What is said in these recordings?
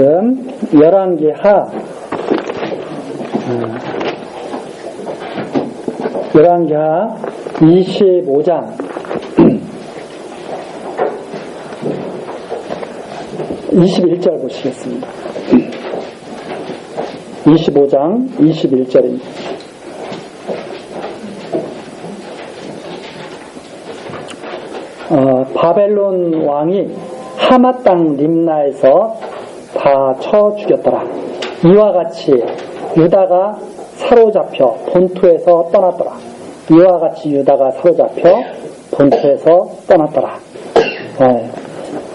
말씀 열왕기하 25장 21절 보시겠습니다. 25장 21절입니다. 바벨론 왕이 하마 땅 림나에서 다 쳐 죽였더라. 이와 같이 유다가 사로잡혀 본토에서 떠났더라. 이와 같이 유다가 사로잡혀 본토에서 떠났더라.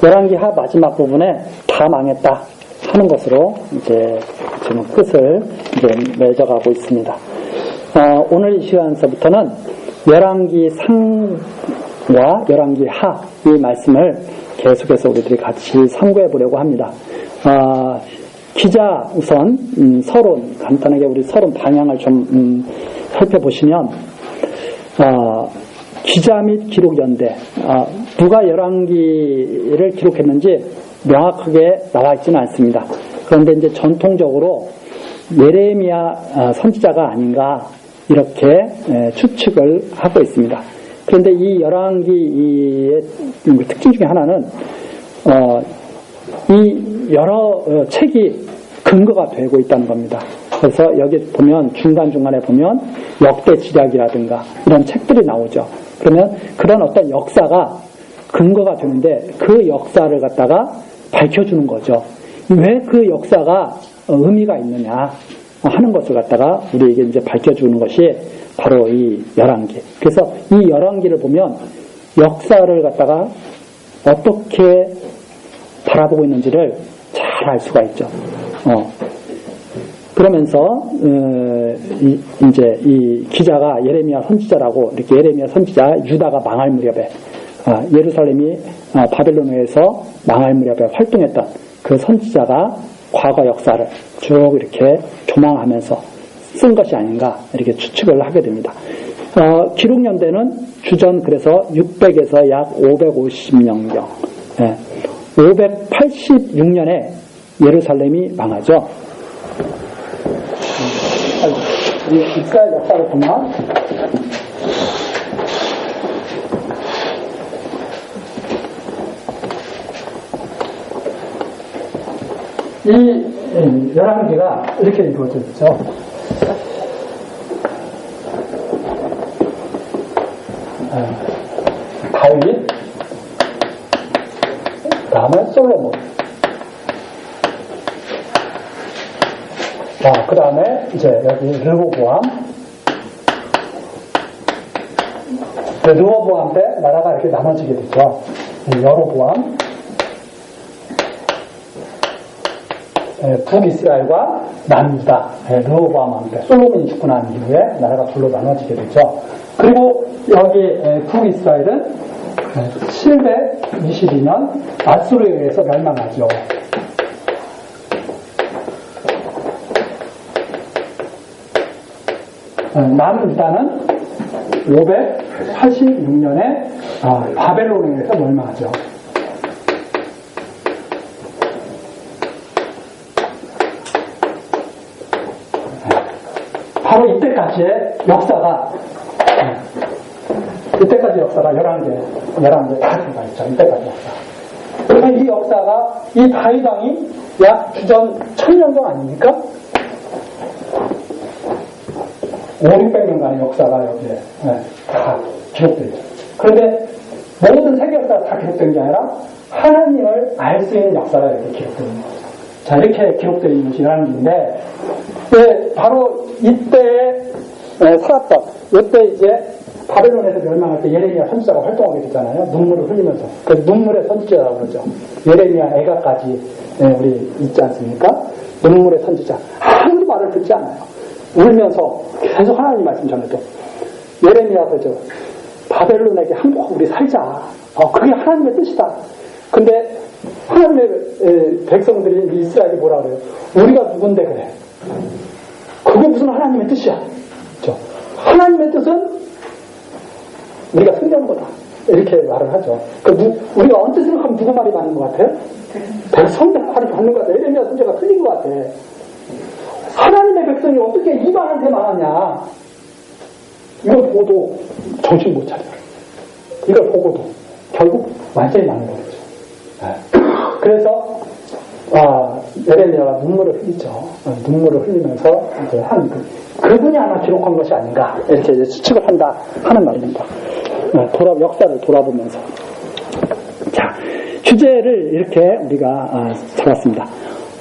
열왕기하 마지막 부분에 다 망했다 하는 것으로 이제 지금 끝을 이제 맺어가고 있습니다. 오늘 이 시간서부터는 열왕기 상과 열왕기 하 이 말씀을 계속해서 우리들이 같이 상고해 보려고 합니다. 기자 우선 서론 간단하게 우리 서론 방향을 좀 살펴보시면 기자 및 기록 연대 누가 열왕기를 기록했는지 명확하게 나와 있지는 않습니다. 그런데 이제 전통적으로 예레미야 선지자가 아닌가 이렇게 추측을 하고 있습니다. 그런데 이 열왕기의 특징 중에 하나는 이 여러 책이 근거가 되고 있다는 겁니다. 그래서 여기 보면 중간중간에 보면 역대 지략이라든가 이런 책들이 나오죠. 그러면 그런 어떤 역사가 근거가 되는데 그 역사를 갖다가 밝혀주는 거죠. 왜 그 역사가 의미가 있느냐 하는 것을 갖다가 우리에게 이제 밝혀주는 것이 바로 이 열왕기. 그래서 이 열왕기를 보면 역사를 갖다가 어떻게 바라보고 있는지를 잘 알 수가 있죠. 그러면서 이제 이 기자가 예레미야 선지자라고 이렇게 예레미야 선지자 유다가 망할 무렵에 예루살렘이 바벨론에서 망할 무렵에 활동했던 그 선지자가 과거 역사를 쭉 이렇게 조망하면서 쓴 것이 아닌가 이렇게 추측을 하게 됩니다. 기록 연대는 주전 그래서 600에서 약 550년경 586년에 예루살렘이 망하죠. 이스라엘 역사를 보면 이 열왕기가 이렇게 이루어져 있죠. 다윗, 다음에 솔로몬, 그 다음에 이제 여기 르호보암, 르호보암 때 나라가 이렇게 나눠지게 되죠. 여로보암, 북이스라엘과 남유다, 르호보암 때 솔로몬이 죽고 난 이후에 나라가 둘로 나눠지게 되죠. 그리고 여기 북이스라엘은 722년 아수르에 의해서 멸망하죠. 남유다는 586년에 바벨론에 의해서 멸망하죠. 바로 이때까지의 역사가 열왕기에 다 들어가 있죠. 이때까지 역사. 그러면 이 역사가 이 다윗 왕이 약 주전 1000년경 아닙니까? 500~600년간의 역사가 여기에 다 기록되어 있죠. 그런데 모든 세계 역사가 다 기록된 게 아니라 하나님을 알 수 있는 역사가 이렇게 기록되어 있는 거죠. 자, 이렇게 기록되어 있는 것이 열왕기인데 바로 이때에 살았던 이때 이제 바벨론에서 멸망할 때 예레미야 선지자가 활동하게 되잖아요. 눈물을 흘리면서. 그래서 눈물의 선지자라고 그러죠. 예레미야 애가까지 우리 있지 않습니까? 눈물의 선지자. 아무도 말을 듣지 않아요. 울면서 계속 하나님 말씀 전해도. 예레미야서 바벨론에게 한국 우리 살자. 그게 하나님의 뜻이다. 근데 하나님의 백성들이 이스라엘이 뭐라 그래요? 우리가 누군데 그래. 그게 무슨 하나님의 뜻이야. 그렇죠? 하나님의 뜻은 우리가 승리하는 거다. 이렇게 말을 하죠. 우리가 언제 생각하면 누구 말이 맞는 것 같아요? 백성들 말이 맞는 것 같아요. 에레미야 선지자가 틀린 것 같아. 하나님의 백성이 어떻게 이방한테 망하냐. 이걸 보고도 정신 못 차려. 이걸 보고도 결국 완전히 맞는 거죠. 그래서 에레미야가 눈물을 흘리죠. 눈물을 흘리면서 이제 그분이 아마 기록한 것이 아닌가 이렇게 이제 추측을 한다 하는 말입니다. 역사를 돌아보면서 자 주제를 이렇게 우리가 잡았습니다.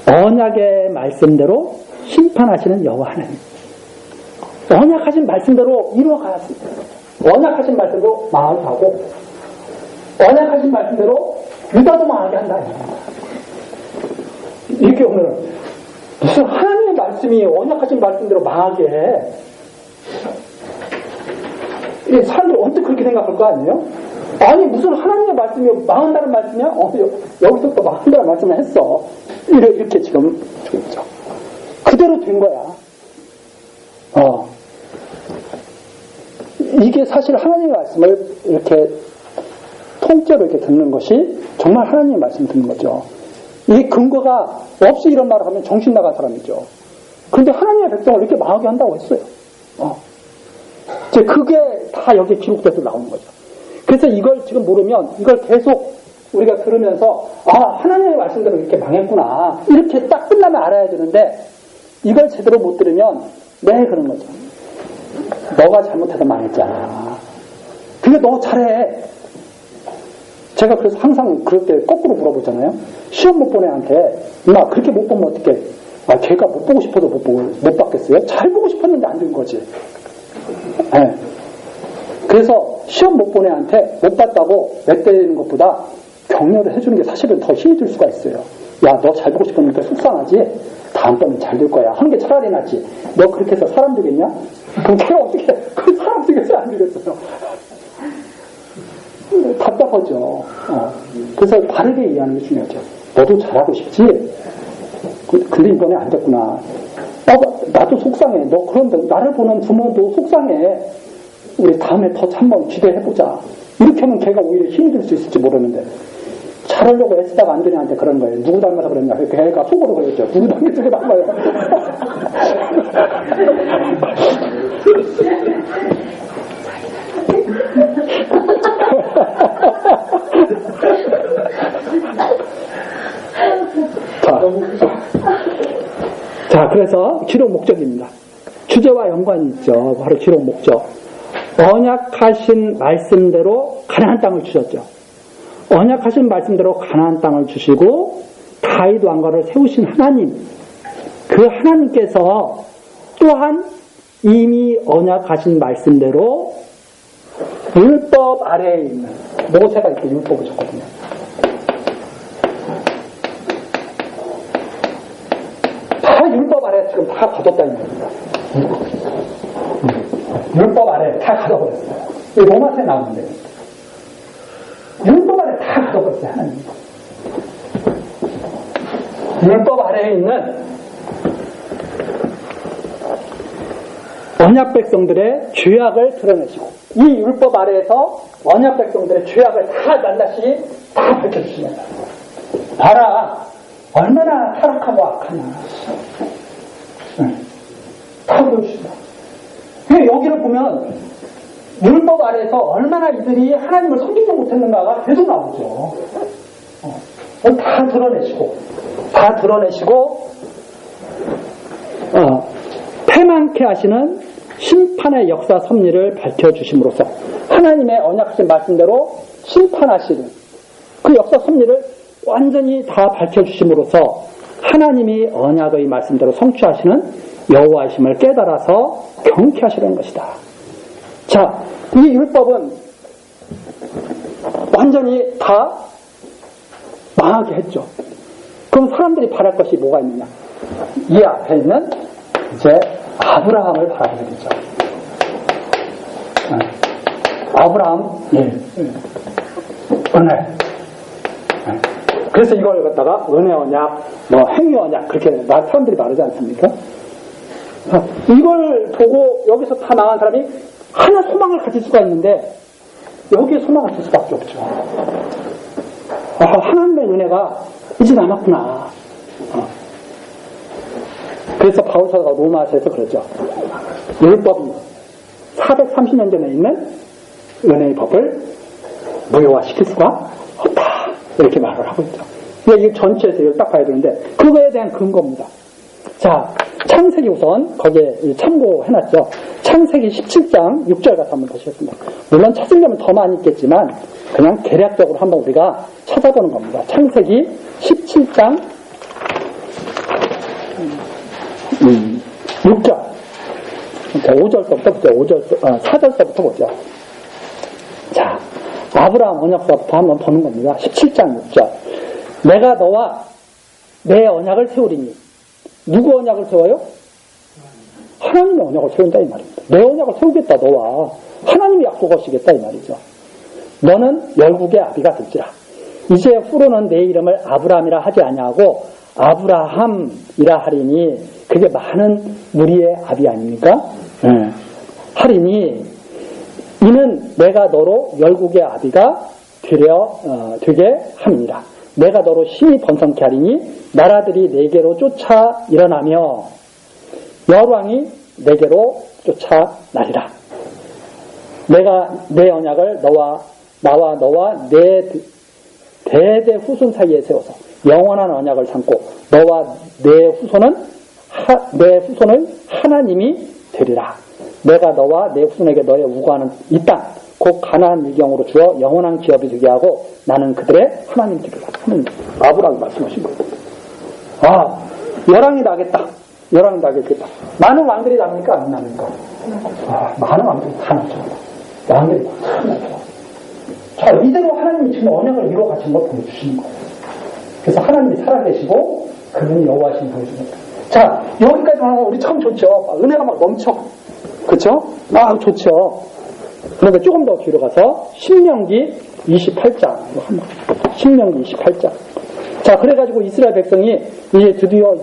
언약의 말씀대로 심판하시는 여호와 하나님. 언약하신 말씀대로 이루어가습니다. 언약하신 말씀대로 망하게 하고 언약하신 말씀대로 유다도 망하게 한다. 이렇게 오늘은 무슨 하나님의 말씀이 언약하신 말씀대로 망하게 해. 사람들이 언제 그렇게 생각할 거 아니에요? 아니 무슨 하나님의 말씀이 망한다는 말씀이야? 여기서부터 망한다는 말씀을 했어. 이렇게 지금 그렇죠. 그대로 된 거야. 이게 사실 하나님의 말씀을 이렇게 통째로 이렇게 듣는 것이 정말 하나님의 말씀 듣는 거죠. 이 근거가 없이 이런 말을 하면 정신 나간 사람이죠. 그런데 하나님의 백성을 이렇게 망하게 한다고 했어요. 이제 그게 다 여기 기록돼서 나오는 거죠. 그래서 이걸 지금 모르면 이걸 계속 우리가 들으면서 하나님의 말씀대로 이렇게 망했구나 이렇게 딱 끝나면 알아야 되는데 이걸 제대로 못 들으면 그런 거죠. 너가 잘못해서 망했잖아. 근데 너 잘해. 제가 그래서 항상 그렇게 거꾸로 물어보잖아요. 시험 못 본 애한테 엄마 그렇게 못 보면 어떡해. 걔가 못 보고 싶어도 못 받겠어요? 잘 보고 싶었는데 안 된 거지. 네. 그래서 시험 못 본 애한테 못 봤다고 맷대는 것보다 격려를 해주는 게 사실은 더 힘이 들 수가 있어요. 야, 너 잘 보고 싶었는데 속상하지? 다음번엔 잘 될 거야. 하는 게 차라리 낫지. 너 그렇게 해서 사람 되겠냐? 그럼 걔가 어떻게, 그 사람 되겠어요? 안 되겠어요? 답답하죠. 그래서 바르게 이해하는 게 중요하죠. 너도 잘하고 싶지? 근데 이번에 안 됐구나. 나도 속상해. 너 그런데 나를 보는 부모도 속상해. 우리 다음에 더 한번 기대해보자. 이렇게 하면 걔가 오히려 힘이 들 수 있을지 모르는데 잘하려고 애쓰다가 안 되는 한테 그런 거예요. 누구 닮아서 그랬냐. 걔가 속으로 그랬죠. 누구 닮아서 그랬나요? 자, 그래서 기록 목적입니다. 주제와 연관이 있죠. 바로 기록 목적. 언약하신 말씀대로 가나안 땅을 주셨죠. 언약하신 말씀대로 가나안 땅을 주시고 다윗 왕가를 세우신 하나님, 그 하나님께서 또한 이미 언약하신 말씀대로 율법 아래에 있는 모세가 이렇게 율법을 줬거든요. 다 율법 아래 지금 다 가뒀다는 겁니다. 율법 아래 다 가둬버렸어요. 이 로마서에 나오는데 율법 아래 다 가둬버렸어요. 하나님. 율법 아래에 있는 언약 백성들의 죄악을 드러내시고 이 율법 아래에서 언약 백성들의 죄악을 다 낱낱이 다 밝혀주시면서 봐라 얼마나 타락하고 악하냐 다 보여주시다. 여기를 보면 율법 아래에서 얼마나 이들이 하나님을 섬기지 못했는가가 계속 나오죠. 다 드러내시고 패망케 하시는 심판의 역사 섭리를 밝혀주심으로써 하나님의 언약하신 말씀대로 심판하시는 그 역사 섭리를 완전히 다 밝혀주심으로써 하나님이 언약의 말씀대로 성취하시는 여호와이심을 깨달아서 경쾌하시는 것이다. 자, 이 율법은 완전히 다 망하게 했죠. 그럼 사람들이 바랄 것이 뭐가 있느냐? 이 앞에 있는 이제 아브라함을 바라보게 되죠. 아브라함 은혜. 그래서 이걸 갖다가 은혜 언약, 행위 언약 그렇게 사람들이 말하지 않습니까? 이걸 보고 여기서 다 망한 사람이 하나 소망을 가질 수가 있는데 여기에 소망을 둘 수밖에 없죠. 하나님의 은혜가 이제 남았구나. 그래서 바울사가 로마서에서 그러죠. 율법이 430년 전에 있는 은혜의 법을 무효화시킬 수가 없다. 이렇게 말을 하고 있죠. 이 전체에서 이걸 딱 봐야 되는데 그거에 대한 근거입니다. 자, 창세기 우선 거기에 참고해놨죠. 창세기 17장 6절 가서 한번 보시겠습니다. 물론 찾으려면 더 많이 있겠지만 그냥 대략적으로 한번 우리가 찾아보는 겁니다. 창세기 17장 6절 5절서부터 보죠. 4절서부터 보죠. 자, 아브라함 언약서부터 한번 보는 겁니다. 17장 6절 내가 너와 내 언약을 세우리니 누구 언약을 세워요? 하나님의 언약을 세운다 이 말입니다. 내 언약을 세우겠다 너와 하나님이 약속하시겠다 이 말이죠. 너는 열국의 아비가 될지라. 이제 후로는 내 이름을 아브라함이라 하지 아니하고 아브라함이라 하리니 그게 많은 무리의 아비 아닙니까? 하리니 이는 내가 너로 열국의 아비가 되게 함이니라. 내가 너로 심히 번성케 하리니 나라들이 내게로 쫓아 일어나며 여왕이 내게로 쫓아나리라. 내가 내 언약을 나와 너와 내 대대 후손 사이에 세워서 영원한 언약을 삼고 너와 내 후손을 하나님이 되리라. 내가 너와 내 후손에게 너의 우거하는 이 땅 곧 가나안 밀경으로 주어 영원한 기업이 되게 하고 나는 그들의 하나님 되리라. 하나님 아브라함이 말씀하신 거예요. 열왕이 나겠다. 열왕이 나겠다. 많은 왕들이 납니까? 안 납니까? 많은 왕들이 다 나죠. 왕들이 다 나죠. 자, 이대로 하나님이 지금 언약을 이루어 가신 걸 보여주시는 거예요. 그래서 하나님이 살아계시고 그분이 여호와신 보여주는 거예요. 자, 여기까지만 하면 우리 참 좋죠. 은혜가 막 넘쳐. 그쵸? 좋죠. 그런데 조금 더 뒤로 가서 신명기 28장. 신명기 28장. 자, 그래가지고 이스라엘 백성이 이제 드디어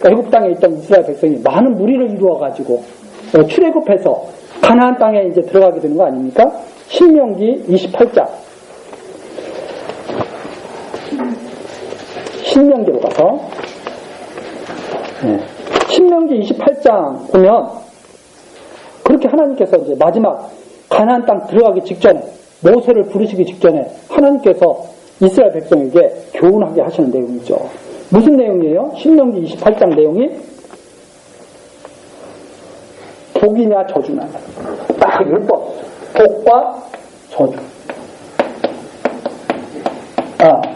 애굽 땅에 있던 이스라엘 백성이 많은 무리를 이루어가지고 출애굽해서 가나안 땅에 이제 들어가게 되는 거 아닙니까? 신명기 28장. 신명기로 가서 신명기 28장 보면 그렇게 하나님께서 이제 마지막 가나안 땅 들어가기 직전에 모세를 부르시기 직전에 하나님께서 이스라엘 백성에게 교훈하게 하시는 내용이죠. 무슨 내용이에요? 신명기 28장 내용이 복이냐 저주냐 딱 율법 복과 저주.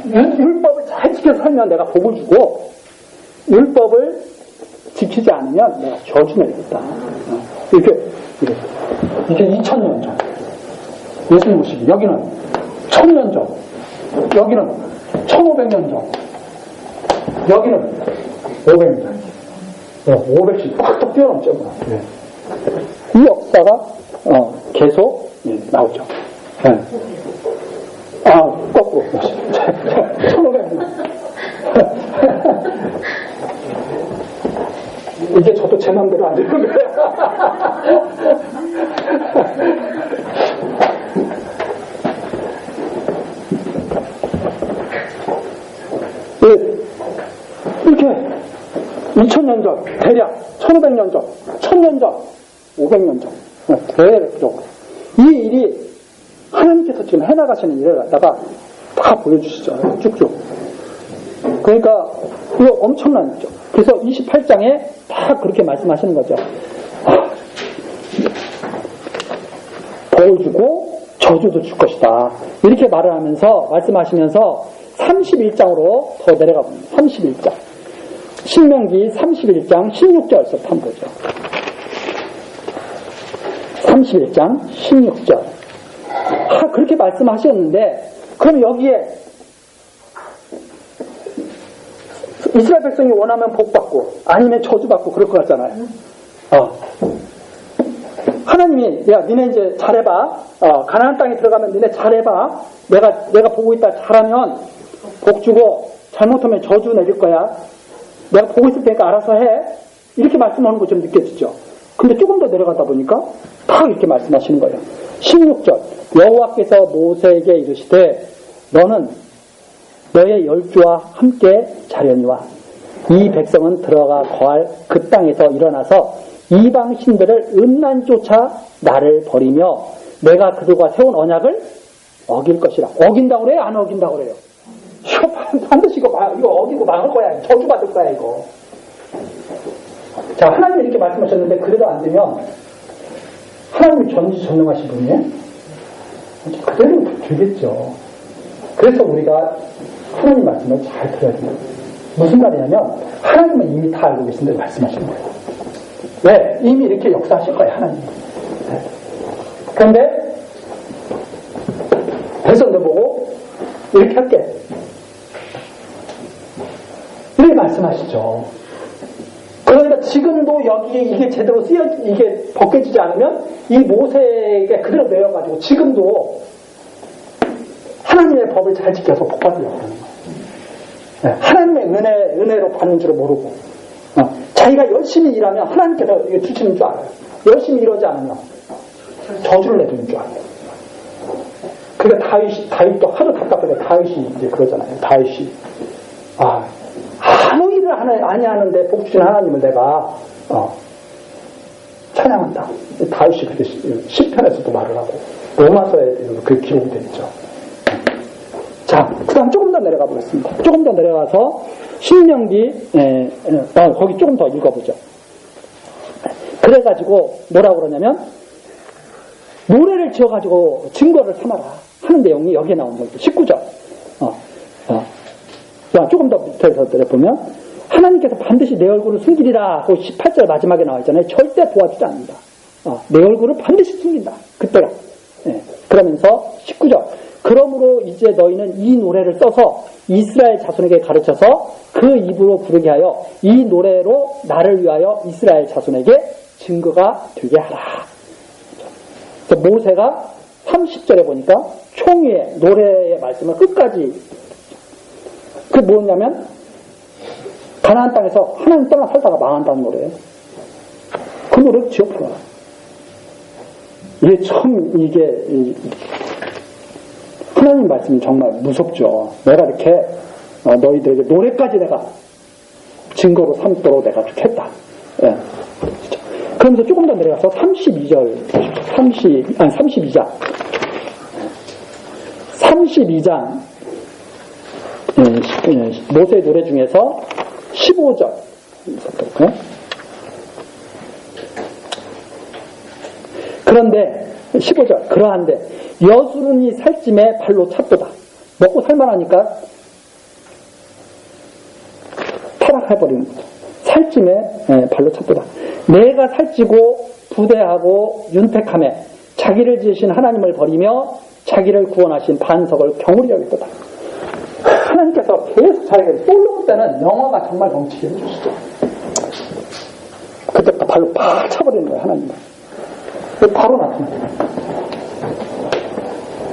율법을 잘 지켜서 살면 내가 복을 주고 율법을 지키지 않으면 내가 저주 내리겠다. 이게 2000년 전. 예수님 오시기. 여기는 1000년 전. 여기는 1500년 전. 여기는 500년 전. 500씩 팍팍 뛰어넘죠. 이 역사가 계속 나오죠. 거꾸로. 1500년. 이게 저도 제 맘대로 안 되는 거예요. 이렇게 2000년 전, 대략 1500년 전, 1000년 전, 500년 전, 대략적으로 이 일이 하나님께서 지금 해나가시는 일을 갖다가 다 보여주시죠. 쭉쭉. 그러니까 이거 엄청난 일이죠. 그래서 28장에 다 그렇게 말씀하시는 거죠. 복을 주고 저주도 줄 것이다. 이렇게 말을 하면서 말씀하시면서 31장으로 더 내려가 봅니다. 31장. 신명기 31장 16절부터 한번 보죠. 31장 16절. 그렇게 말씀하셨는데 그럼 여기에 이스라엘 백성이 원하면 복받고 아니면 저주받고 그럴 것 같잖아요. 하나님이 야 니네 이제 잘해봐. 가나안 땅에 들어가면 니네 잘해봐. 내가 보고 있다. 잘하면 복 주고 잘못하면 저주 내릴 거야. 내가 보고 있을 테니까 알아서 해. 이렇게 말씀하는 거 좀 느껴지죠. 근데 조금 더 내려가다 보니까 다 이렇게 말씀하시는 거예요. 16절 여호와께서 모세에게 이르시되 너는 너의 열조와 함께 자려니와 이 백성은 들어가 거할 그 땅에서 일어나서 이방 신들을 음란 쫓아 나를 버리며 내가 그들과 세운 언약을 어길 것이라. 어긴다고 그래요? 안 어긴다고 그래요? 이거 반드시 이거 어기고 망할 거야. 저주받을 거야 이거. 자, 하나님이 이렇게 말씀하셨는데 그대로 안 되면 하나님이 전지전능하신 분이에요? 그대로 되겠죠. 그래서 우리가 하나님 말씀을 잘 들어야 돼요. 무슨 말이냐면 하나님은 이미 다 알고 계신데 말씀하시는 거예요. 왜? 이미 이렇게 역사하실 거예요, 하나님이. 네. 그런데 백성들 보고 이렇게 할게. 이렇게 말씀하시죠. 그러니까 지금도 여기에 이게 제대로 이게 벗겨지지 않으면 이 모세에게 그대로 내려가지고 지금도 하나님의 법을 잘 지켜서 복받으려고 하는 거예요. 네, 하나님의 은혜로 받는 줄을 모르고 자기가 열심히 일하면 하나님께서 이게 주시는 줄 알아요. 열심히 일하지 않으면 저주를 내주는 줄 알아요. 그러니까 다윗도 하도 답답해서 다윗이 이제 그러잖아요. 다윗이 아무 일을 아니하는데 복 주신 하나님을 내가 찬양한다. 다윗이 그렇게 시편에서도 말을 하고 로마서에 그 기록이 되죠. 자, 그 다음 조금 더 내려가 보겠습니다. 조금 더 내려가서 신명기 거기 조금 더 읽어보죠. 그래가지고 뭐라고 그러냐면 노래를 지어가지고 증거를 삼아라 하는 내용이 여기에 나온 거죠. 19절 조금 더 밑에서 보면 하나님께서 반드시 내 얼굴을 숨기리라 하고 18절 마지막에 나와 있잖아요. 절대 도와주지 않는다. 내 얼굴을 반드시 숨긴다. 그때가. 그러면서 19절 그러므로 이제 너희는 이 노래를 써서 이스라엘 자손에게 가르쳐서 그 입으로 부르게 하여 이 노래로 나를 위하여 이스라엘 자손에게 증거가 되게 하라. 모세가 30절에 보니까 총회의 노래의 말씀을 끝까지 그게 뭐냐면 가나안 땅에서 하나님 떠나 살다가 망한다는 노래예요. 그 노래를 지어풀어라. 이게 참 하나님 말씀이 정말 무섭죠. 내가 이렇게 너희들에게 노래까지 내가 증거로 삼도록 내가 했다. 예. 그러면서 조금 더 내려가서 32절 32장 32장 모세의 노래 중에서 15절 그런데 15절 그러한데 여수run이 살찜에 발로 찼도다. 먹고 살만하니까 타락해버리는 거죠. 살찜에 발로 찼도다. 내가 살찌고 부대하고 윤택함에 자기를 지으신 하나님을 버리며 자기를 구원하신 반석을 경홀히 여겼도다. 하나님께서 계속 자기를 솔로몬 때는 영화가 정말 넘치게 해주시죠. 그때부터 발로 팍 차버리는 거예요. 하나님은. 바로 나타나요.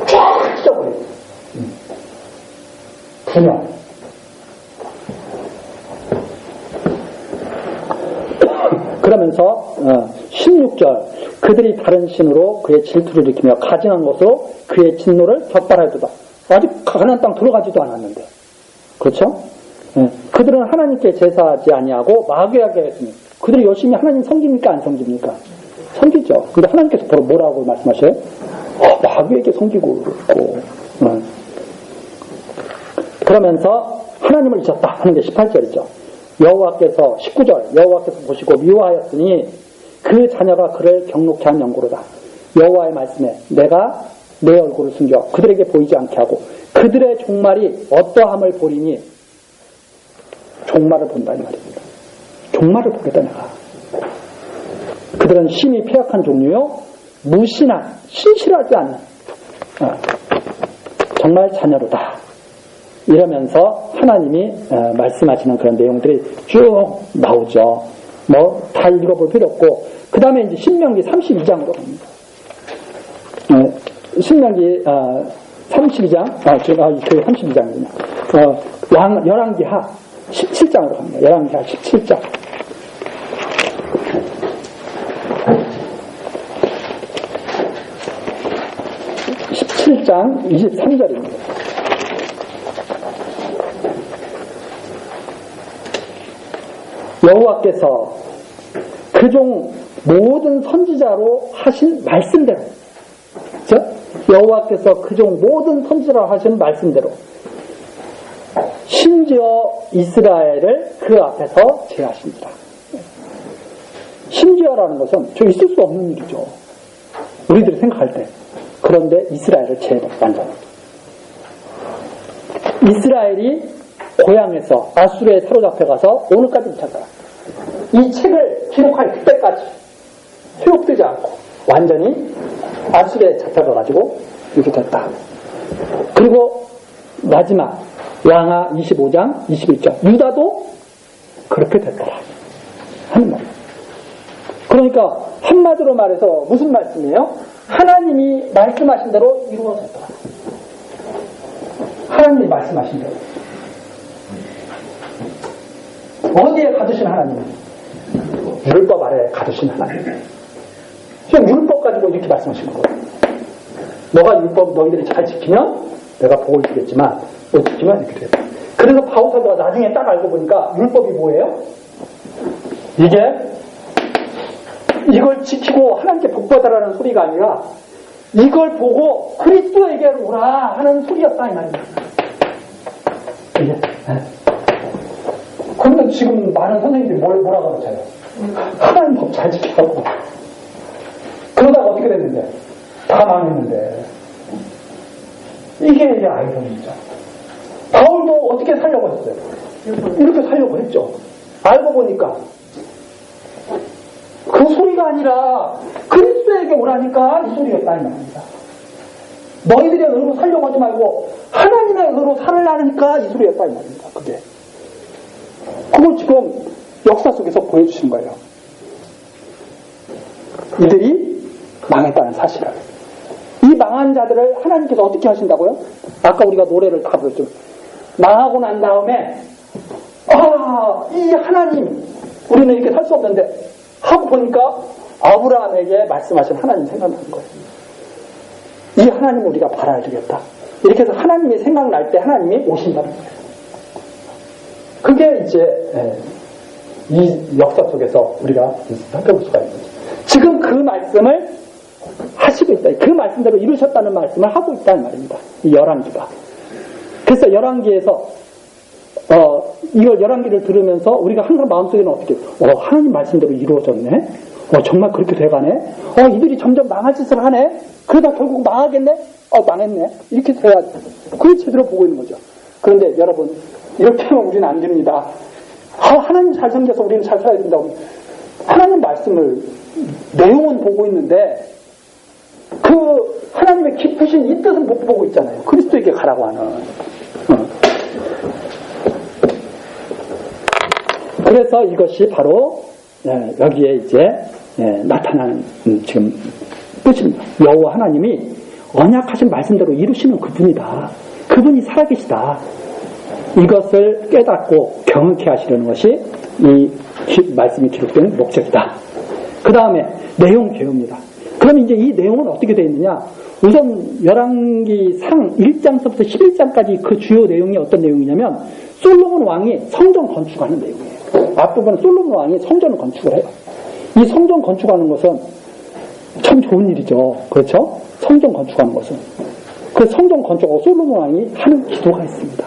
쫙 찢어버려요. 분열. 그러면서 16절 그들이 다른 신으로 그의 질투를 일으키며 가증한 것으로 그의 진노를 격발하였도다. 아직 가나안 땅 들어가지도 않았는데 그렇죠? 그들은 하나님께 제사하지 아니하고 마귀에게 했으니 그들이 열심히 하나님 섬깁니까 안 섬깁니까? 섬기죠. 근데 하나님께서 바로 뭐라고 말씀하셔요? 마귀에게 섬기고 있고 그러면서 하나님을 잊었다 하는 게 18절이죠. 여호와께서 19절 여호와께서 보시고 미워하였으니 그 자녀가 그를 경록케 한 연고로다. 여호와의 말씀에 내가 내 얼굴을 숨겨 그들에게 보이지 않게 하고 그들의 종말이 어떠함을 보리니 종말을 본다 이 말입니다. 종말을 보겠다 내가. 그들은 심히 폐악한 종류요 무신한 신실하지 않는 정말 자녀로다. 이러면서 하나님이 말씀하시는 그런 내용들이 쭉 나오죠. 뭐 다 읽어볼 필요 없고 그 다음에 이제 신명기 32장으로 갑니다. 신명기 32장 그 32장이군요. 열왕기하 17장으로 갑니다. 열왕기하 17장 7장 23절입니다. 여호와께서 그종 모든 선지자로 하신 말씀대로, 그렇죠? 여호와께서 그종 모든 선지자로 하신 말씀대로 심지어 이스라엘을 그 앞에서 제하십니다. 심지어라는 것은 저 있을 수 없는 일이죠. 우리들이 생각할 때. 그런데 이스라엘을 제해요. 완전. 이스라엘이 고향에서 아수르에 사로잡혀가서 오늘까지 찾아라. 이 책을 기록할 그때까지 회복되지 않고 완전히 아수르에 잡혀가가지고 이렇게 됐다. 그리고 마지막 양하 25장 21절 유다도 그렇게 됐더라 하는 말이에요. 그러니까 한마디로 말해서 무슨 말씀이에요? 하나님이 말씀하신 대로 이루어졌더라. 하나님이 말씀하신 대로. 어디에 가두신 하나님? 율법 아래에 가두신 하나님. 지금 율법 가지고 이렇게 말씀하시는 거예요. 너가 율법 너희들이 잘 지키면 내가 복을 주겠지만 못 지키면 이렇게 돼요. 그래서 바울 사도가 나중에 딱 알고 보니까 율법이 뭐예요? 이걸 지키고 하나님께 복받으라는 소리가 아니라 이걸 보고 그리스도에게로 오라 하는 소리였다 이 말입니다. 그런데 지금 많은 선생님들이 뭐라고 그러잖아요. 하나님 법 잘 지키라고. 그러다가 어떻게 됐는데? 다 망했는데. 이게 아이러니죠. 바울도 어떻게 살려고 했어요? 이렇게 살려고 했죠. 알고 보니까 그 소리가 아니라 그리스도에게 오라니까 이 소리였다 이 말입니다. 너희들의 의로 살려고 하지 말고 하나님의 의로 살으라니까 이 소리였다 이 말입니다. 그걸 지금 역사 속에서 보여주신 거예요. 이들이 망했다는 사실을. 이 망한 자들을 하나님께서 어떻게 하신다고요? 아까 우리가 노래를 다 불렀죠. 망하고 난 다음에 이 하나님 우리는 이렇게 살 수 없는데 하고 보니까 아브라함에게 말씀하신 하나님 생각나는 거예요. 이 하나님 우리가 바라야 되겠다. 이렇게 해서 하나님이 생각날 때 하나님이 오신다는 거예요. 그게 이제 이 역사 속에서 우리가 살펴볼 수가 있는 거죠. 지금 그 말씀을 하시고 있다. 그 말씀대로 이루셨다는 말씀을 하고 있다는 말입니다. 이 열왕기가. 그래서 열왕기에서 이걸 열왕기를 들으면서 우리가 항상 마음속에는 어떻게 하나님 말씀대로 이루어졌네. 정말 그렇게 돼가네. 이들이 점점 망할 짓을 하네. 그러다 결국 망하겠네. 망했네. 이렇게 돼야 그걸 제대로 보고 있는 거죠. 그런데 여러분 이렇게 하면 우리는 안 됩니다. 하나님 잘 섬겨서 우리는 잘 살아야 된다고. 하나님 말씀을 내용은 보고 있는데 그 하나님의 깊으신 이 뜻은 못 보고 있잖아요. 그리스도에게 가라고 하는. 그래서 이것이 바로 여기에 이제 나타나는 지금 뜻입니다. 여호와 하나님이 언약하신 말씀대로 이루시는 그분이다. 그분이 살아계시다. 이것을 깨닫고 경험케 하시려는 것이 이 말씀이 기록된 목적이다. 그 다음에 내용 개요입니다. 그럼 이제 이 내용은 어떻게 되어 있느냐? 우선 열왕기상 1장서부터 11장까지 그 주요 내용이 어떤 내용이냐면 솔로몬 왕이 성전 건축하는 내용이에요. 앞부분은 솔로몬 왕이 성전을 건축을 해요. 이 성전 건축하는 것은 참 좋은 일이죠. 그렇죠? 성전 건축하는 것은. 그 성전 건축하고 솔로몬 왕이 하는 기도가 있습니다.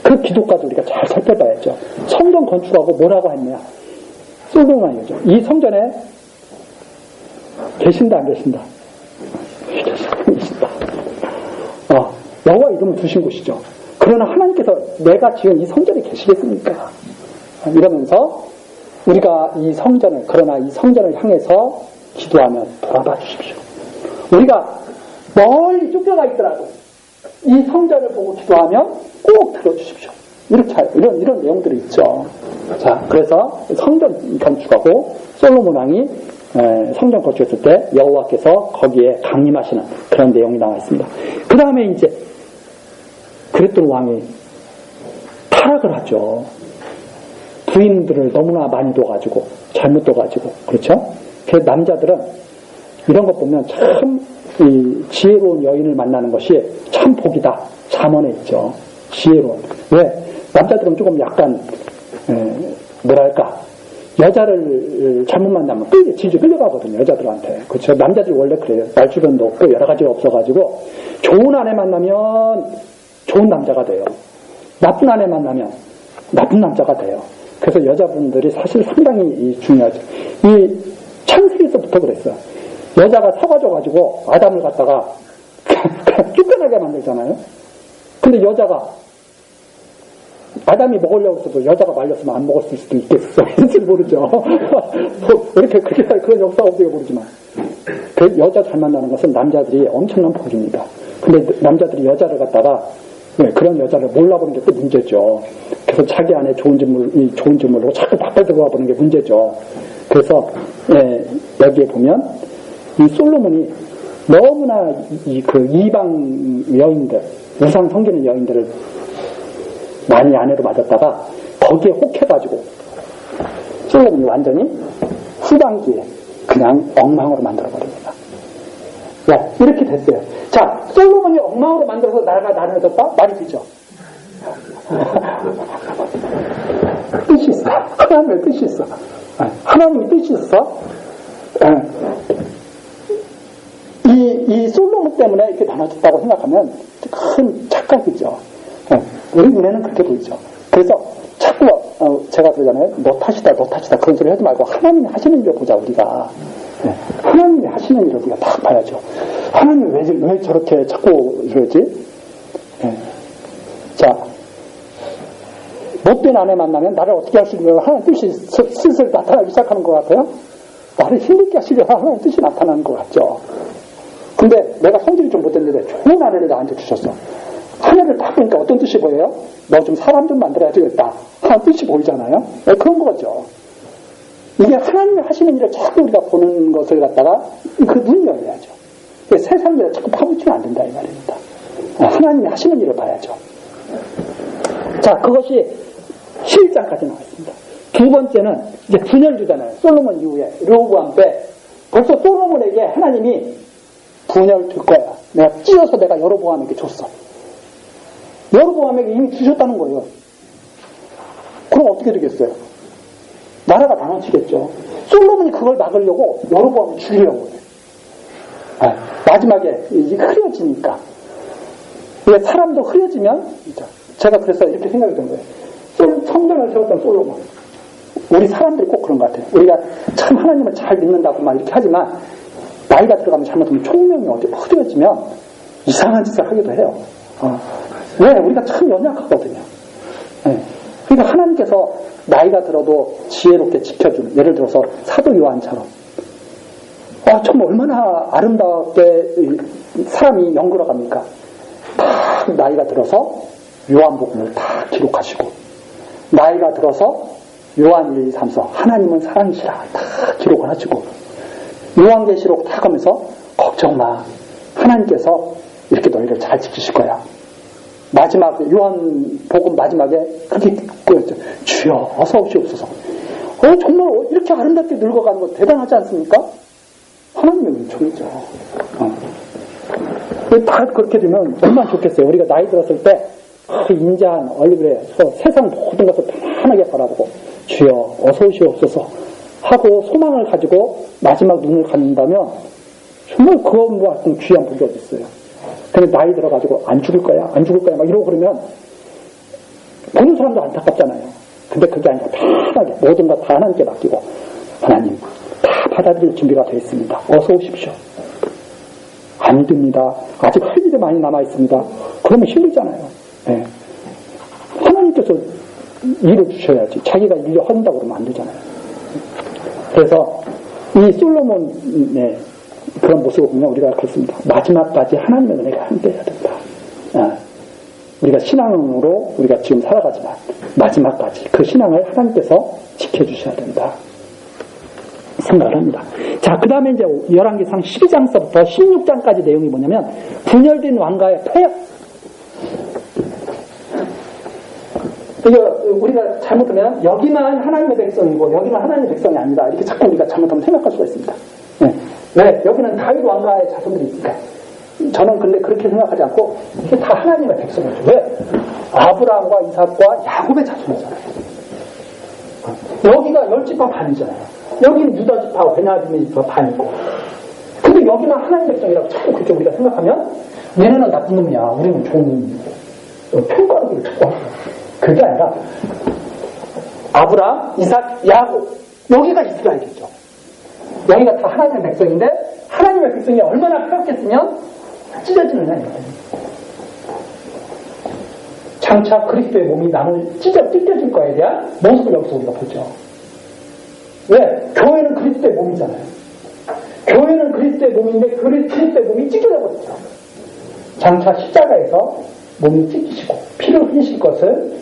그 기도까지 우리가 잘 살펴봐야죠. 성전 건축하고 뭐라고 했냐? 솔로몬 왕이죠. 이 성전에 계신다 안 계신다? 계신다. 여호와 이름을 두신 곳이죠. 그러나 하나님께서 내가 지은 이 성전에 계시겠습니까? 이러면서 우리가 이 성전을 그러나 이 성전을 향해서 기도하면 돌아봐 주십시오. 우리가 멀리 쫓겨가 있더라도 이 성전을 보고 기도하면 꼭 들어주십시오. 이렇게 이런 내용들이 있죠. 자, 그래서 성전 건축하고 솔로몬 왕이 성전 건축했을 때 여호와께서 거기에 강림하시는 그런 내용이 나와 있습니다. 그 다음에 이제 그랬던 왕이 타락을 하죠. 부인들을 너무나 많이 둬가지고 잘못 둬가지고 그렇죠? 그 남자들은 이런 것 보면 참 이 지혜로운 여인을 만나는 것이 참 복이다. 잠언에 있죠. 지혜로운. 왜? 남자들은 조금 약간 뭐랄까 여자를 잘못 만나면 질질 끌려가거든요. 여자들한테. 그렇죠. 남자들이 원래 그래요. 말주변도 없고 여러 가지가 없어가지고 좋은 아내 만나면 좋은 남자가 돼요. 나쁜 아내 만나면 나쁜 남자가 돼요. 그래서 여자분들이 사실 상당히 중요하죠. 이 창세기에서부터 그랬어요. 여자가 속아줘가지고 아담을 갖다가 쫓겨나게 만들잖아요. 근데 여자가 아담이 먹으려고 해서도 여자가 말렸으면 안 먹었을 수도 있겠어. 있을지 모르죠. 이렇게 그런 역사가 없어요 모르지만. 그 여자 잘 만나는 것은 남자들이 엄청난 복입니다. 근데 남자들이 여자를 갖다가 그런 여자를 몰라보는 게 또 문제죠. 그래서 자기 안에 좋은 줄 모르고 자꾸 바꿔 들어와 보는 게 문제죠. 그래서 여기에 보면 이 솔로몬이 너무나 그 이방 여인들, 우상 섬기는 여인들을 많이 아내로 맞았다가 거기에 혹해가지고 솔로몬이 완전히 후반기에 그냥 엉망으로 만들어버립니다. 야, 이렇게 됐어요. 자, 솔로몬이 엉망으로 만들어서 나라가 나눠졌다? 말이 되죠. 뜻이 있어. 하나님의 뜻이 있어. 하나님의 뜻이 있어. 이 솔로몬 때문에 이렇게 나눠졌다고 생각하면 큰 착각이죠. 우리 눈에는 그렇게 보이죠. 그래서 자꾸 제가 그러잖아요. 너 탓이다 그런 소리 하지 말고 하나님이 하시는 일을 보자 우리가. 하나님이 하시는 일을 우리가 딱 봐야죠. 하나님이 왜 저렇게 자꾸 이러지? 자, 못된 아내 만나면 나를 어떻게 하시려고 하나님 뜻이 슬슬 나타나기 시작하는 것 같아요. 나를 힘들게 하시려고 하나님 뜻이 나타나는 것 같죠. 근데 내가 성질이 좀 못됐는데 좋은 아내를 나한테 주셨어. 하늘을 딱 보니까 어떤 뜻이 보여요? 너 좀 사람 좀 만들어야 되겠다 하는 뜻이 보이잖아요. 그런 거죠. 이게 하나님이 하시는 일을 자꾸 우리가 보는 것을 갖다가 그 눈을 열어야죠. 세상 일을 자꾸 파묻히면 안 된다 이 말입니다. 하나님이 하시는 일을 봐야죠. 자, 그것이 11장까지 나왔습니다. 두 번째는 이제 분열 주잖아요. 솔로몬 이후에 르호보암 때 벌써 솔로몬에게 하나님이 분열 줄 거야. 내가 찢어서 내가 여로보암에게 줬어. 여로보암에게 이미 주셨다는 거예요. 그럼 어떻게 되겠어요? 나라가 나눠지겠죠. 솔로몬이 그걸 막으려고 여로보암을 죽이려고 해요. 마지막에 흐려지니까. 사람도 흐려지면 제가 그래서 이렇게 생각이 든 거예요. 성전을 세웠던 솔로몬. 우리 사람들이 꼭 그런 것 같아요. 우리가 참 하나님을 잘 믿는다고 막 이렇게 하지만 나이가 들어가면 잘못하면 총명이 어디 흐려지면 이상한 짓을 하기도 해요. 왜? 우리가 참 연약하거든요. 그러니까 하나님께서 나이가 들어도 지혜롭게 지켜주는, 예를 들어서 사도 요한처럼 정말 얼마나 아름답게 사람이 연결어갑니까? 다 나이가 들어서 요한복음을 다 기록하시고, 나이가 들어서 요한 1, 2, 3, 4 하나님은 사랑이시라 다 기록을 하시고, 요한계시록 다 가면서 걱정 마, 하나님께서 이렇게 너희를 잘 지키실 거야. 마지막 요한복음 마지막에 그렇게 그랬죠. 주여 어서 오시옵소서. 정말 이렇게 아름답게 늙어가는 거 대단하지 않습니까? 하나님의 은총이죠. 다 그렇게 되면 얼마나 좋겠어요. 우리가 나이 들었을 때 인자한 얼굴에 세상 모든 것을 편안하게 바라보고 주여 어서 오시옵소서 하고 소망을 가지고 마지막 눈을 감는다면 정말 그것과 같은 귀한 복이 어디 있어요. 근데 나이 들어가지고 안 죽을 거야 막 이러고 그러면 보는 사람도 안타깝잖아요. 근데 그게 아니라 편하게 모든 것 다 하나님께 맡기고, 하나님 다 받아들일 준비가 되어 있습니다. 어서 오십시오. 안 됩니다. 아직 할 일이 많이 남아 있습니다. 그러면 힘들잖아요. 네. 하나님께서 일을 주셔야지. 자기가 일을 한다고 그러면 안 되잖아요. 그래서 이 솔로몬의 그런 모습을 보면 우리가 그렇습니다. 마지막까지 하나님의 은혜가 함께해야 된다. 우리가 신앙으로 우리가 지금 살아가지만 마지막까지 그 신앙을 하나님께서 지켜주셔야 된다 생각을 합니다. 자, 그 다음에 이제 열왕기상 12장서부터 16장까지 내용이 뭐냐면 분열된 왕가의 폐역. 이거 우리가 잘못하면 여기만 하나님의 백성이고 여기는 하나님의 백성이 아니다 이렇게 자꾸 우리가 잘못하면 생각할 수가 있습니다. 네. 왜? 여기는 다윗 왕가의 자손들이 있으니까. 저는 근데 그렇게 생각하지 않고 이게 다 하나님의 백성이죠. 왜? 아브라함과 이삭과 야곱의 자손이잖아요. 여기가 10지파 반이잖아요. 여기는 유다 지파, 베냐민 지파 반이고. 근데 여기는 하나님의 백성이라고 자꾸 그렇게 우리가 생각하면 얘네는 나쁜 놈이야. 우리는 좋은 놈이고. 평가하기를 자꾸 하죠. 그게 아니라 아브라함, 이삭, 야곱 여기가 이스라엘이죠. 여기가 다 하나님의 백성인데 하나님의 백성이 얼마나 폐역했으면 찢어지느냐 이거예요. 장차 그리스도의 몸이 찢어질 거에 대한 모습을 여기서 우리가 보죠. 왜? 교회는 그리스도의 몸이잖아요. 교회는 그리스도의 몸인데 그리스도의 몸이 찢겨져 버렸죠. 장차 십자가에서 몸이 찢기시고 피를 흘리실 것을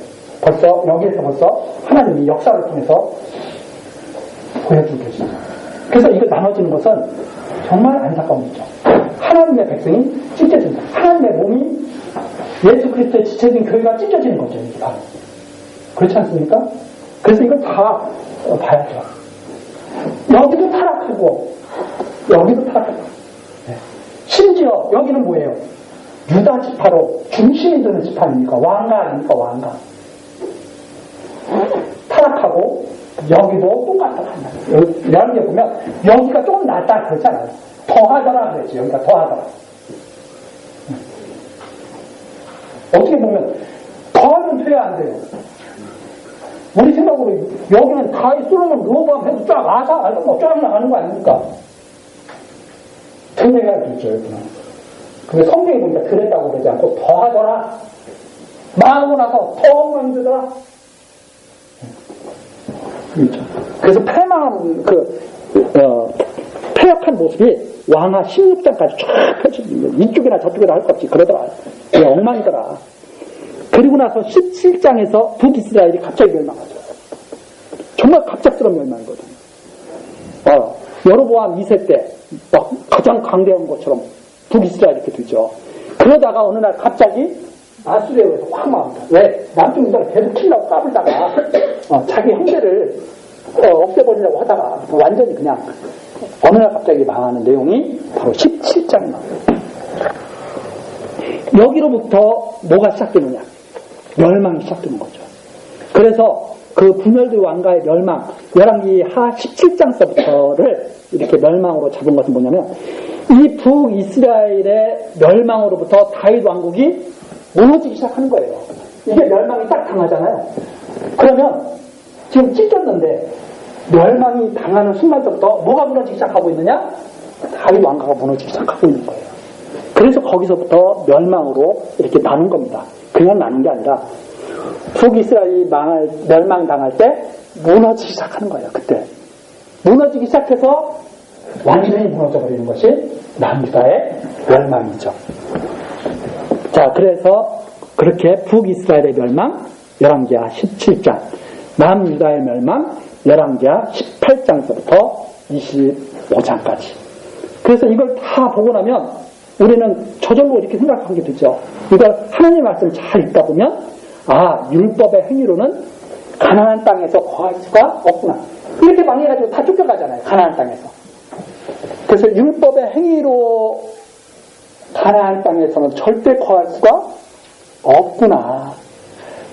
여기에서 벌써 하나님이 역사를 통해서 보여주고 계십니다. 그래서 이거 나눠지는 것은 정말 안타까운 일이죠. 하나님의 백성이 찢겨진다. 하나님의 몸이 예수 그리스도의 지체된 교회가 찢겨지는 거죠. 이게 바로. 그렇지 않습니까? 그래서 이걸 다 봐야죠. 여기도 타락하고 여기도 타락하고 심지어 여기는 뭐예요? 유다 지파로 중심이 되는 지파 아닙니까? 왕가 아닙니까? 왕가. 타락하고 여기도 똑같다. 이런 게 보면 여기가 조금 낫다 그렇지 않아요. 더하더라 그랬지. 여기가 더하더라. 어떻게 보면 더하면 돼야 안 돼요. 우리 생각으로 여기는 다이 솔로몬 르호보암 해도 쫙 아사 쫙 나가는 거 아닙니까? 틀리게 알겠죠 여기는. 근데 성경에 보니까 그랬다고 그러지 않고 더하더라. 망하고 나서 더 엉망되더라. 그렇죠. 그래서 폐역한 모습이 왕하 16장까지 쫙 펼쳐집니다. 이쪽이나 저쪽이나 할 것 없이 그러더라. 엉망이더라. 그리고 나서 17장에서 북이스라엘이 갑자기 멸망하죠. 정말 갑작스러운 멸망이거든요. 여로보암 2세 때 가장 강대한 것처럼 북이스라엘이 이렇게 되죠. 그러다가 어느 날 갑자기 아수리아에서 확 망합니다. 왜? 남쪽 유다를 계속 치려고 까불다가 자기 형제를 없애버리려고 하다가 완전히 그냥 어느 날 갑자기 망하는 내용이 바로 17장입니다. 여기로부터 뭐가 시작되느냐? 멸망이 시작되는 거죠. 그래서 그 분열된 왕가의 멸망, 열왕기 하 17장서부터를 이렇게 멸망으로 잡은 것은 뭐냐면 이 북이스라엘의 멸망으로부터 다윗 왕국이 무너지기 시작하는 거예요. 이게 멸망이 딱 당하잖아요. 그러면 지금 찢겼는데 멸망이 당하는 순간부터 뭐가 무너지기 시작하고 있느냐? 다윗 왕가가 무너지기 시작하고 있는 거예요. 그래서 거기서부터 멸망으로 이렇게 나눈 겁니다. 그냥 나눈 게 아니라 북이스라엘이 멸망당할 때 무너지기 시작하는 거예요. 그때 무너지기 시작해서 완전히 무너져버리는 것이 남유다의 멸망이죠. 자, 그래서 그렇게 북이스라엘의 멸망 열왕기하 17장, 남유다의 멸망 열왕기하 18장서부터 25장까지. 그래서 이걸 다 보고 나면 우리는 저절로 이렇게 생각하게 되죠. 이걸 하나님의 말씀을 잘 읽다 보면 율법의 행위로는 가나안 땅에서 거할 수가 없구나. 이렇게 망해가지고 다 쫓겨가잖아요. 가나안 땅에서. 그래서 율법의 행위로 가나안 땅에서는 절대 거할 수가 없구나.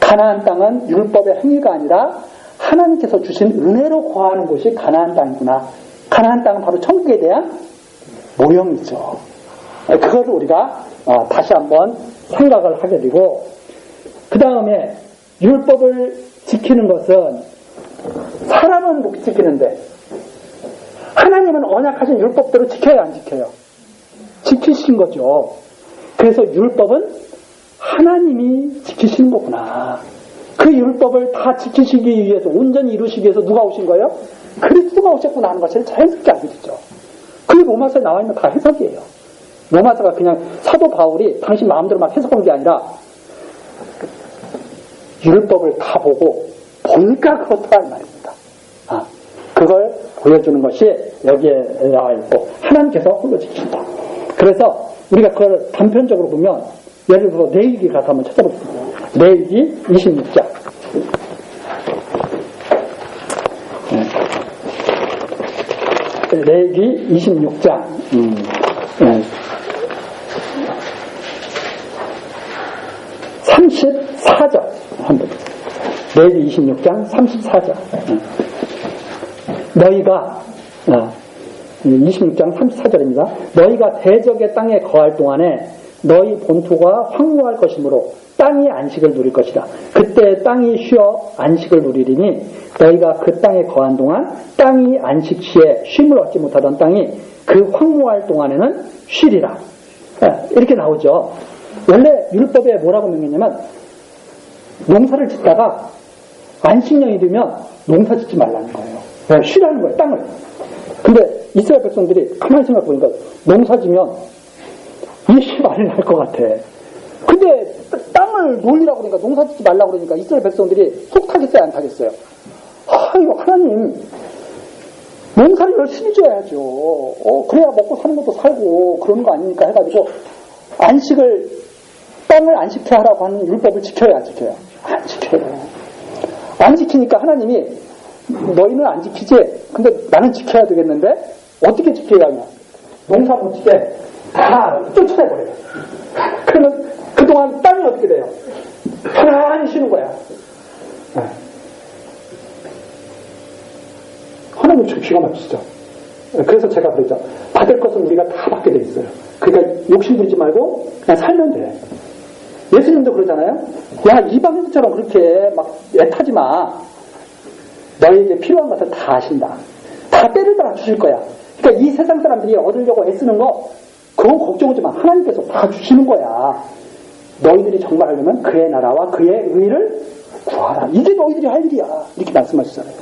가나안 땅은 율법의 행위가 아니라 하나님께서 주신 은혜로 거하는 곳이 가나안 땅이구나. 가나안 땅은 바로 천국에 대한 모형이죠. 그걸 우리가 다시 한번 생각을 하게 되고, 그 다음에 율법을 지키는 것은 사람은 못 지키는데 하나님은 언약하신 율법대로 지켜야 안 지켜요? 지키신 거죠. 그래서 율법은 하나님이 지키시는 거구나. 그 율법을 다 지키시기 위해서, 온전히 이루시기 위해서 누가 오신 거예요? 그리스도가 오셨구나 하는 것을 자연스럽게 알게 되죠. 그게 로마서에 나와 있는 다 해석이에요. 로마서가 그냥 사도 바울이 당신 마음대로 막 해석한 게 아니라 율법을 다 보고 보니까 그렇다 이 말입니다. 그걸 보여주는 것이 여기에 나와 있고 하나님께서 홀로 지키신다. 그래서 우리가 그걸 단편적으로 보면 예를 들어서 레위기 가서 한번 찾아보겠습니다. 레위기 26장. 레위기 26장 34절 한번 레위기 26장 34절 너희가 26장 34절입니다. 너희가 대적의 땅에 거할 동안에 너희 본토가 황무할 것이므로 땅이 안식을 누릴 것이다. 그때 땅이 쉬어 안식을 누리리니 너희가 그 땅에 거한 동안 땅이 안식시에 쉼을 얻지 못하던 땅이 그 황무할 동안에는 쉬리라. 이렇게 나오죠. 원래 율법에 뭐라고 명했냐면 농사를 짓다가 안식년이 되면 농사 짓지 말라는 거예요. 쉬라는 거예요. 땅을. 근데 이스라엘 백성들이 가만히 생각해보니까 농사 지면 이 말이 날 것 같아. 근데 땅을 놀리라고 그러니까 농사 짓지 말라고 그러니까 이스라엘 백성들이 속 타겠어요? 안 타겠어요? 이거 하나님 농사를 열심히 지어야죠. 그래야 먹고 사는 것도 살고 그러는 거 아닙니까? 해가지고 안식을 땅을 안식케 하라고 하는 율법을 지켜야 안 지켜요? 안 지켜요. 안 지키니까 하나님이 너희는 안 지키지? 근데 나는 지켜야 되겠는데 어떻게 지켜야 하냐? 농사 못 짓게 다 쫓아내버려요. 그러면 그동안 땅이 어떻게 돼요? 편안히 쉬는 거야. 하나님 좀 기가 막히시죠. 그래서 제가 그랬죠. 받을 것은 우리가 다 받게 돼 있어요. 그러니까 욕심부리지 말고 그냥 살면 돼. 예수님도 그러잖아요. 야, 이방인들처럼 그렇게 막 애타지 마. 너희에게 필요한 것을 다 하신다. 다 때를 따라 주실 거야. 그러니까 이 세상 사람들이 얻으려고 애쓰는 거 그건 걱정하지 마. 하나님께서 다 주시는 거야. 너희들이 정말 하려면 그의 나라와 그의 의를 구하라. 이게 너희들이 할 일이야. 이렇게 말씀하시잖아요.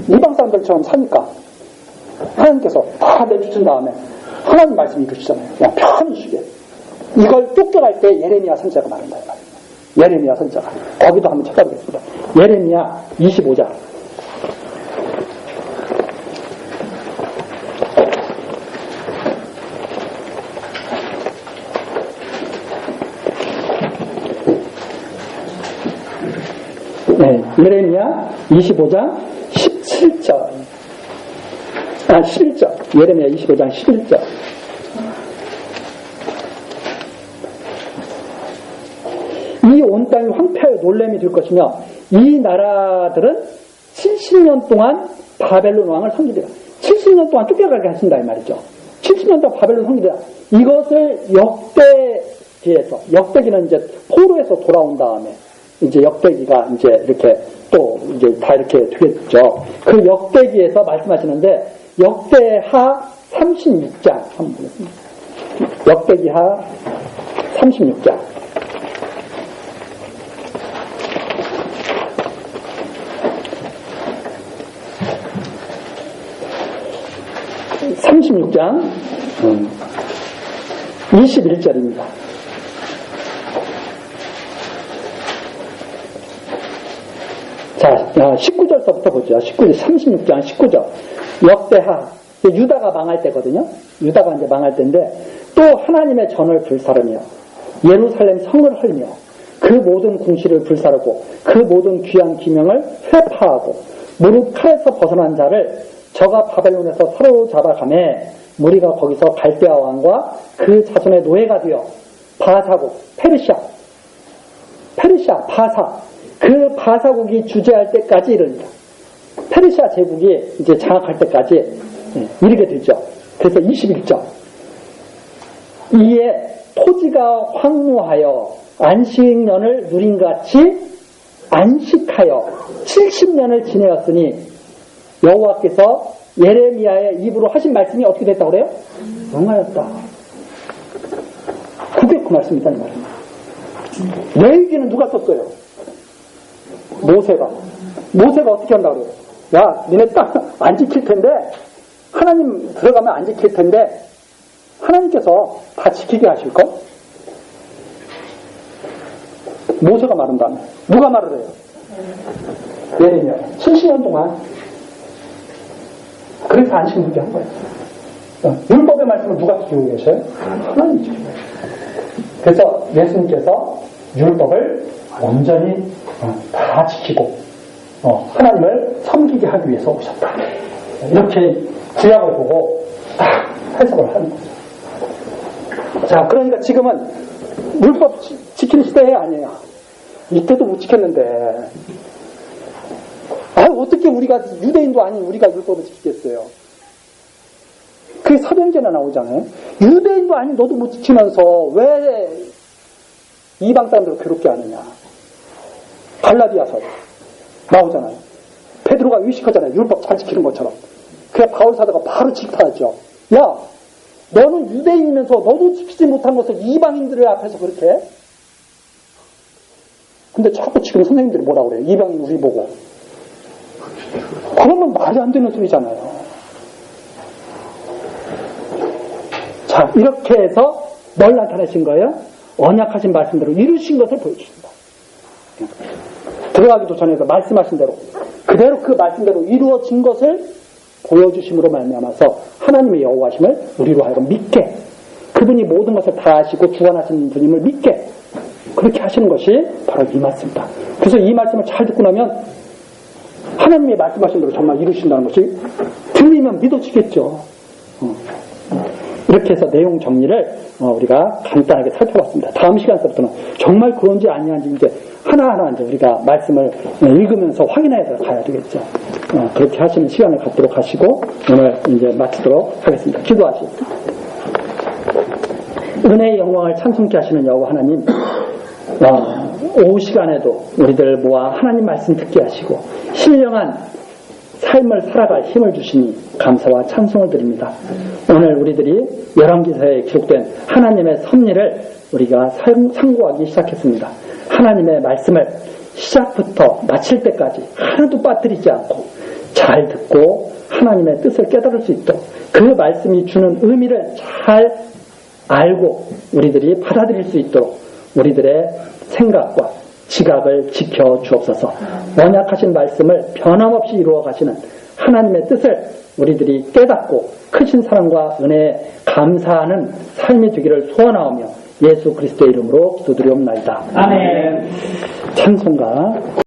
이방 사람들처럼 사니까 하나님께서 다 내주신 다음에 하나님 말씀이 이러시잖아요. 그냥 편히 쉬게. 이걸 쫓겨갈 때 예레미야 선지자가 말한다. 예레미야 선지자가. 거기도 한번 찾아보겠습니다. 예레미야 25장. 네, 예레미야 25장 17절. 11절. 예레미야 25장 11절. 이 온 땅이 황폐하여 놀람이 될 것이며 이 나라들은 70년 동안 바벨론 왕을 섬기리라. 70년 동안 쫓겨가게 하신다 이 말이죠. 70년 동안 바벨론 섬기리라. 이것을 역대기에서, 역대기는 이제 포로에서 돌아온 다음에 이제 역대기가 이제 이렇게 또 이제 다 이렇게 되겠죠. 그 역대기에서 말씀하시는데 역대하 36장 한번 보겠습니다. 역대기하 36장. 36장 21절입니다. 자, 19절서부터 보죠. 36장 19절. 역대하, 유다가 망할 때거든요. 유다가 이제 망할 때인데, 또 하나님의 전을 불사르며, 예루살렘 성을 헐며, 그 모든 궁시를 불사르고, 그 모든 귀한 기명을 회파하고, 무릇 칼에서 벗어난 자를 저가 바벨론에서 사로잡아가매, 무리가 거기서 갈대아 왕과 그 자손의 노예가 되어, 바사국, 페르시아, 바사, 그 바사국이 주재할 때까지 이릅니다. 페르시아 제국이 이제 장악할 때까지 이르게 되죠. 그래서 21절. 이에 토지가 황무하여 안식년을 누린같이 안식하여 70년을 지내었으니 여호와께서 예레미야의 입으로 하신 말씀이 어떻게 됐다고 그래요? 영하였다. 그게 그 말씀이다 이 말입니다. 레위기는 누가 썼어요? 모세가 어떻게 한다고 그래요? 야, 니네 땅 안 지킬 텐데, 하나님 들어가면 안 지킬 텐데, 하나님께서 다 지키게 하실걸? 모세가 말한 다음에, 누가 말을 해요? 예레미야. 70년 동안. 그래서 안식일을 한 거예요. 율법의 말씀을 누가 지키고 계셔요? 하나님이 지키고 계셔요. 그래서 예수님께서 율법을 온전히 다 지키고 하나님을 섬기게 하기 위해서 오셨다. 이렇게 구약을 보고 딱 해석을 하는 거죠. 자, 그러니까 지금은 율법 지키는 시대 아니에요. 이때도 못 지켰는데. 어떻게 우리가, 유대인도 아닌 우리가 율법을 지키겠어요? 그게 사도행전에 나오잖아요. 유대인도 아닌 너도 못 지키면서 왜 이방 사람들을 괴롭게 하느냐. 갈라디아서 나오잖아요. 베드로가 의식하잖아요. 율법 잘 지키는 것처럼. 그래 바울 사도가 바로 질타하죠. 야, 너는 유대인이면서 너도 지키지 못한 것을 이방인들의 앞에서 그렇게 해? 근데 자꾸 지금 선생님들이 뭐라 그래요? 이방인 우리 보고. 그러면 말이 안 되는 소리잖아요. 자, 이렇게 해서 뭘 나타내신 거예요? 언약하신 말씀대로 이루신 것을 보여주신다. 들어가기도 전에서 말씀하신 대로 그대로 그 말씀대로 이루어진 것을 보여주심으로 말미암아서 하나님의 여호와심을 우리로 하여금 믿게, 그분이 모든 것을 다 아시고 주관하시는 분임을 믿게 그렇게 하시는 것이 바로 이 말씀이다. 그래서 이 말씀을 잘 듣고 나면 하나님이 말씀하신 대로 정말 이루신다는 것이 들리면 믿어지겠죠. 이렇게 해서 내용 정리를 우리가 간단하게 살펴봤습니다. 다음 시간부터는 정말 그런지 아니한지 이제 하나하나 이제 우리가 말씀을 읽으면서 확인해서 가야 되겠죠. 그렇게 하시는 시간을 갖도록 하시고 오늘 이제 마치도록 하겠습니다. 기도하시겠습니다. 은혜의 영광을 찬송케 하시는 여호와 하나님, 오후 시간에도 우리들 모아 하나님 말씀 듣게 하시고 신령한 삶을 살아갈 힘을 주시니 감사와 찬송을 드립니다. 오늘 우리들이 열왕기서에 기록된 하나님의 섭리를 우리가 상고하기 시작했습니다. 하나님의 말씀을 시작부터 마칠 때까지 하나도 빠뜨리지 않고 잘 듣고 하나님의 뜻을 깨달을 수 있도록 그 말씀이 주는 의미를 잘 알고 우리들이 받아들일 수 있도록 우리들의 생각과 지각을 지켜 주옵소서. 언약하신 말씀을 변함없이 이루어 가시는 하나님의 뜻을 우리들이 깨닫고 크신 사랑과 은혜에 감사하는 삶이 되기를 소원하오며 예수 그리스도의 이름으로 기도드리옵나이다. 아멘. 찬송가